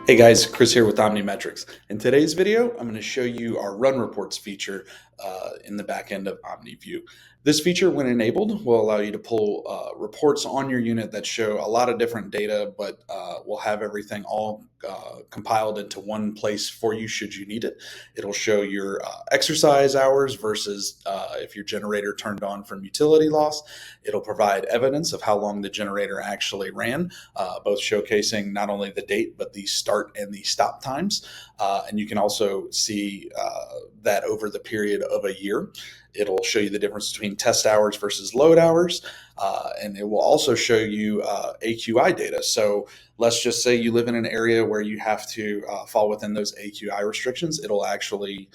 Hey guys, Chris here with OmniMetrics. In today's video, I'm going to show you our run reports feature in the back end of OmniView. This feature, when enabled, will allow you to pull reports on your unit that show a lot of different data, but will have everything all compiled into one place for you should you need it. It'll show your exercise hours versus if your generator turned on from utility loss. It'll provide evidence of how long the generator actually ran, both showcasing not only the date, but the start and the stop times. And you can also see that over the period of a year. It'll show you the difference between test hours versus load hours. And it will also show you AQI data. So let's just say you live in an area where you have to fall within those AQI restrictions. It'll actually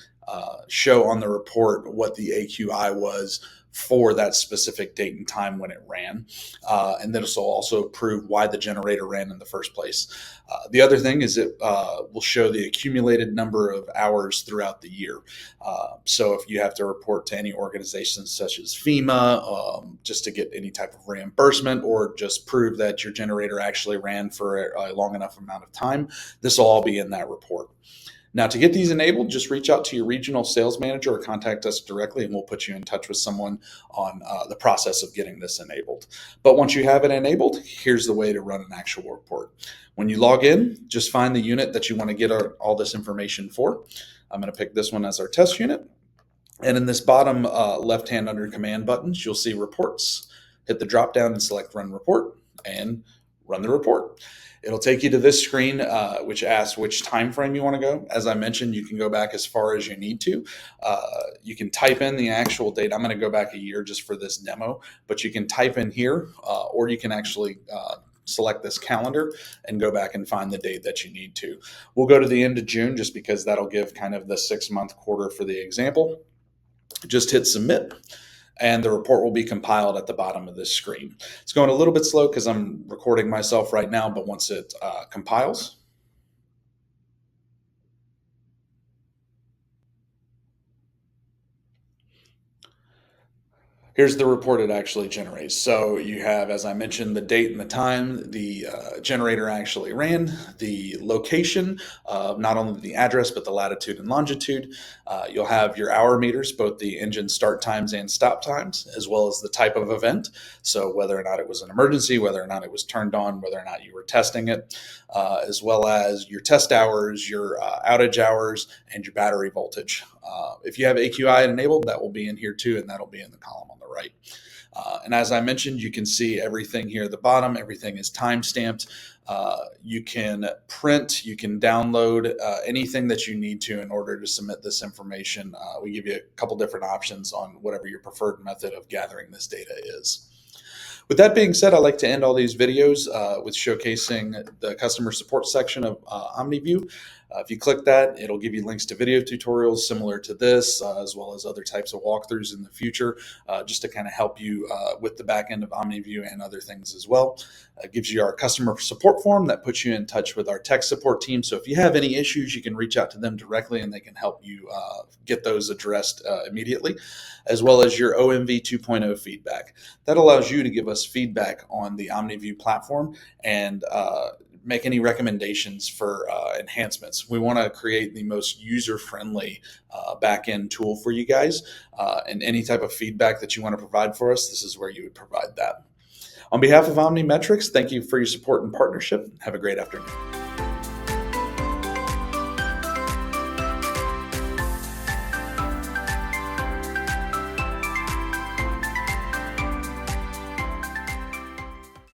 show on the report what the AQI was for that specific date and time when it ran. And then this will also prove why the generator ran in the first place. The other thing is it will show the accumulated number of hours throughout the year. So if you have to report to any organizations such as FEMA, just to get any type of reimbursement or just prove that your generator actually ran for a long enough amount of time, this will all be in that report. Now, to get these enabled, just reach out to your regional sales manager or contact us directly, and we'll put you in touch with someone on the process of getting this enabled. But once you have it enabled, here's the way to run an actual report. When you log in, just find the unit that you want to get all this information for. I'm going to pick this one as our test unit. And in this bottom left-hand under command buttons, you'll see reports. Hit the drop down and select run report and run the report. It'll take you to this screen, which asks which time frame you want to go. As I mentioned, you can go back as far as you need to. You can type in the actual date. I'm going to go back a year just for this demo, but you can type in here, or you can actually select this calendar and go back and find the date that you need to. We'll go to the end of June just because that'll give kind of the 6-month quarter for the example. Just hit submit, and the report will be compiled at the bottom of this screen. It's going a little bit slow because I'm recording myself right now, but once it compiles, here's the report it actually generates. So you have, as I mentioned, the date and the time the generator actually ran, the location, not only the address, but the latitude and longitude. You'll have your hour meters, both the engine start times and stop times, as well as the type of event. So whether or not it was an emergency, whether or not it was turned on, whether or not you were testing it, as well as your test hours, your outage hours, and your battery voltage. If you have AQI enabled, that will be in here too, and that'll be in the column on the right. And as I mentioned, you can see everything here at the bottom. Everything is time stamped. You can print, you can download anything that you need to in order to submit this information. We give you a couple different options on whatever your preferred method of gathering this data is. With that being said, I like to end all these videos with showcasing the customer support section of OmniView. If you click that, it'll give you links to video tutorials similar to this, as well as other types of walkthroughs in the future, just to kind of help you with the back end of OmniView and other things as well. It gives you our customer support form that puts you in touch with our tech support team. So if you have any issues, you can reach out to them directly and they can help you get those addressed immediately, as well as your OMV 2.0 feedback. That allows you to give us feedback on the OmniView platform and make any recommendations for enhancements. We want to create the most user-friendly back-end tool for you guys, and any type of feedback that you want to provide for us, this is where you would provide that. On behalf of OmniMetrics, thank you for your support and partnership. Have a great afternoon.